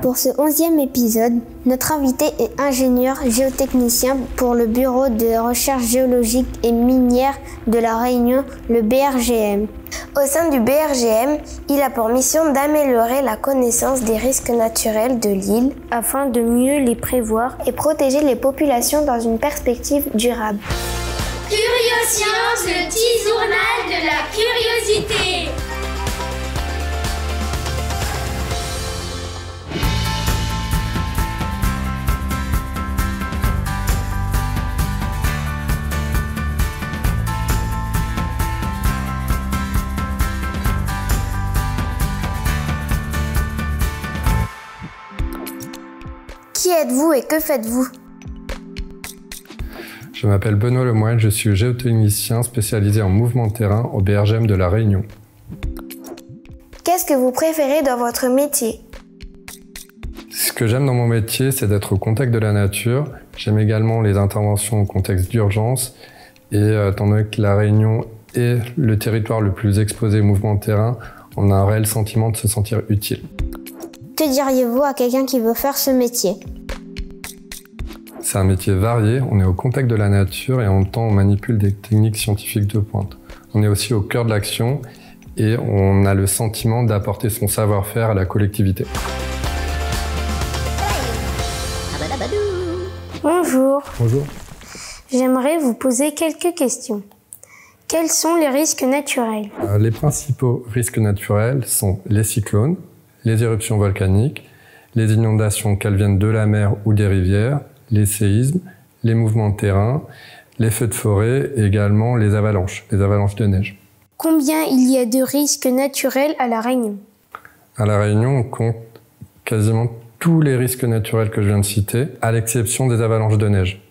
Pour ce 11e épisode, notre invité est ingénieur géotechnicien pour le Bureau de recherche géologique et minière de La Réunion, le BRGM. Au sein du BRGM, il a pour mission d'améliorer la connaissance des risques naturels de l'île afin de mieux les prévoir et protéger les populations dans une perspective durable. Curiosciences, le petit journal de la curiosité. Qui êtes-vous et que faites-vous? Je m'appelle Benoît Lemoine, je suis géotechnicien spécialisé en mouvement de terrain au BRGM de La Réunion. Qu'est-ce que vous préférez dans votre métier? Ce que j'aime dans mon métier, c'est d'être au contact de la nature. J'aime également les interventions au contexte d'urgence. Et étant donné que La Réunion est le territoire le plus exposé au mouvement de terrain, on a un réel sentiment de se sentir utile. Que diriez-vous à quelqu'un qui veut faire ce métier? C'est un métier varié, on est au contact de la nature et en même temps on manipule des techniques scientifiques de pointe. On est aussi au cœur de l'action et on a le sentiment d'apporter son savoir-faire à la collectivité. Bonjour. Bonjour. J'aimerais vous poser quelques questions. Quels sont les risques naturels? Les principaux risques naturels sont les cyclones, les éruptions volcaniques, les inondations qu'elles viennent de la mer ou des rivières, les séismes, les mouvements de terrain, les feux de forêt et également les avalanches de neige. Combien il y a de risques naturels à La Réunion? À La Réunion, on compte quasiment tous les risques naturels que je viens de citer, à l'exception des avalanches de neige.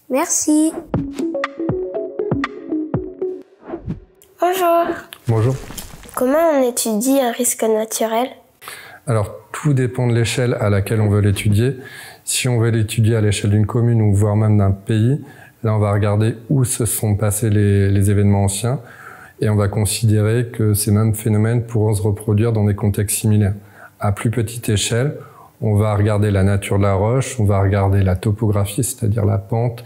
Merci. Bonjour. Bonjour. Comment on étudie un risque naturel? Alors, tout dépend de l'échelle à laquelle on veut l'étudier. Si on veut l'étudier à l'échelle d'une commune ou voire même d'un pays, là on va regarder où se sont passés les événements anciens et on va considérer que ces mêmes phénomènes pourront se reproduire dans des contextes similaires. À plus petite échelle, on va regarder la nature de la roche, on va regarder la topographie, c'est-à-dire la pente,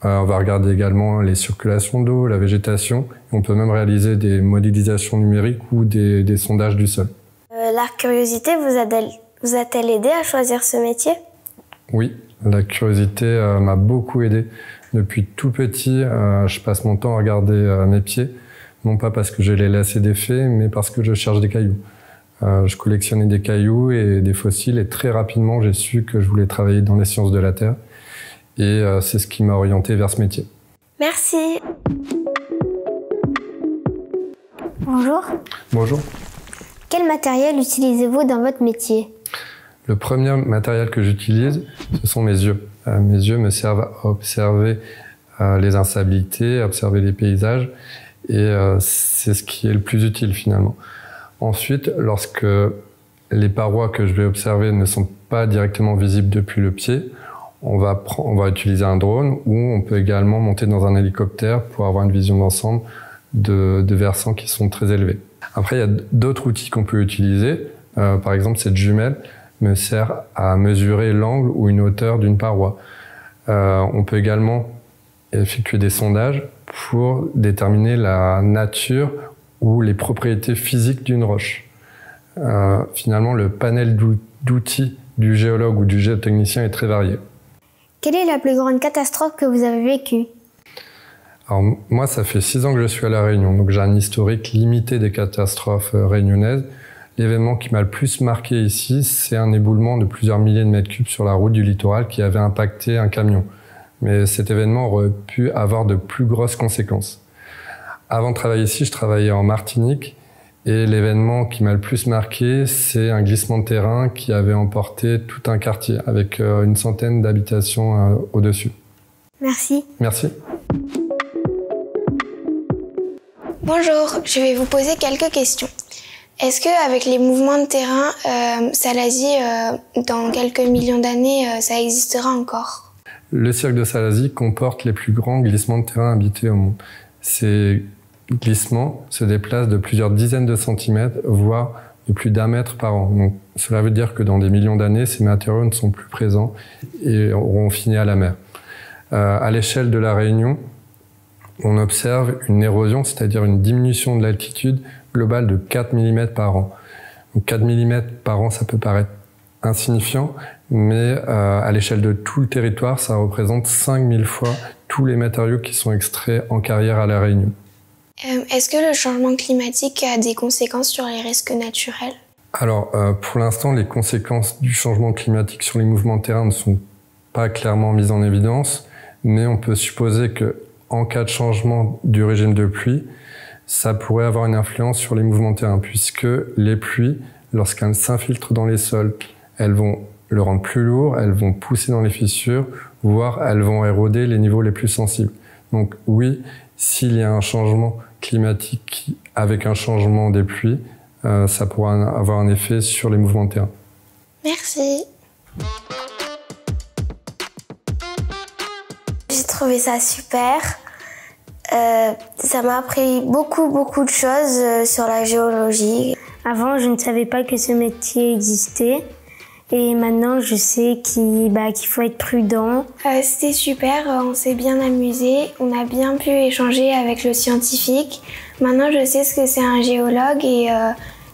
on va regarder également les circulations d'eau, la végétation, et on peut même réaliser des modélisations numériques ou des sondages du sol. La curiosité vous a-t-elle aidé à choisir ce métier? Oui, la curiosité m'a beaucoup aidé. Depuis tout petit, je passe mon temps à regarder mes pieds, non pas parce que je les laisse défaits, mais parce que je cherche des cailloux. Je collectionnais des cailloux et des fossiles et très rapidement j'ai su que je voulais travailler dans les sciences de la Terre et c'est ce qui m'a orienté vers ce métier. Merci. Bonjour. Bonjour. Quel matériel utilisez-vous dans votre métier? Le premier matériel que j'utilise, ce sont mes yeux. Mes yeux me servent à observer les instabilités, à observer les paysages et c'est ce qui est le plus utile finalement. Ensuite, lorsque les parois que je vais observer ne sont pas directement visibles depuis le pied, on va utiliser un drone ou on peut également monter dans un hélicoptère pour avoir une vision d'ensemble de versants qui sont très élevés. Après, il y a d'autres outils qu'on peut utiliser. Par exemple, cette jumelle me sert à mesurer l'angle ou une hauteur d'une paroi. On peut également effectuer des sondages pour déterminer la nature ou les propriétés physiques d'une roche. Finalement, le panel d'outils du géologue ou du géotechnicien est très varié. Quelle est la plus grande catastrophe que vous avez vécue? Alors, moi, ça fait 6 ans que je suis à La Réunion, donc j'ai un historique limité des catastrophes réunionnaises. L'événement qui m'a le plus marqué ici, c'est un éboulement de plusieurs milliers de mètres cubes sur la route du littoral qui avait impacté un camion. Mais cet événement aurait pu avoir de plus grosses conséquences. Avant de travailler ici, je travaillais en Martinique et l'événement qui m'a le plus marqué, c'est un glissement de terrain qui avait emporté tout un quartier avec une centaine d'habitations au-dessus. Merci. Merci. Bonjour, je vais vous poser quelques questions. Est-ce qu'avec les mouvements de terrain, Salazie, dans quelques millions d'années, ça existera encore? Le cirque de Salazie comporte les plus grands glissements de terrain habités au monde. Ces glissements se déplacent de plusieurs dizaines de centimètres, voire de plus d'1 mètre par an. Donc, cela veut dire que dans des millions d'années, ces matériaux ne sont plus présents et auront fini à la mer. À l'échelle de la Réunion, on observe une érosion, c'est-à-dire une diminution de l'altitude globale de 4 mm par an. Donc 4 mm par an, ça peut paraître insignifiant, mais à l'échelle de tout le territoire, ça représente 5000 fois tous les matériaux qui sont extraits en carrière à La Réunion. Est-ce que le changement climatique a des conséquences sur les risques naturels? Alors, pour l'instant, les conséquences du changement climatique sur les mouvements de terrain ne sont pas clairement mises en évidence, mais on peut supposer que, en cas de changement du régime de pluie, ça pourrait avoir une influence sur les mouvements de terrain, puisque les pluies, lorsqu'elles s'infiltrent dans les sols, elles vont le rendre plus lourd, elles vont pousser dans les fissures, voire elles vont éroder les niveaux les plus sensibles. Donc oui, s'il y a un changement climatique avec un changement des pluies, ça pourra avoir un effet sur les mouvements de terrain. Merci. J'ai trouvé ça super. Ça m'a appris beaucoup de choses sur la géologie. Avant, je ne savais pas que ce métier existait. Et maintenant, je sais qu'il faut être prudent. C'était super, on s'est bien amusé, on a bien pu échanger avec le scientifique. Maintenant, je sais ce que c'est un géologue et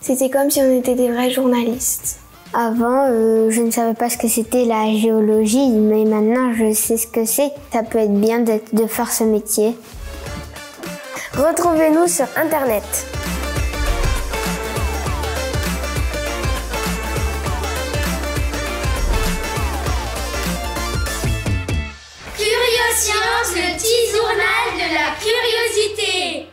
c'était comme si on était des vrais journalistes. Avant, je ne savais pas ce que c'était la géologie, mais maintenant, je sais ce que c'est. Ça peut être bien de faire ce métier. Retrouvez-nous sur Internet. Curiosciences, le petit journal de la curiosité.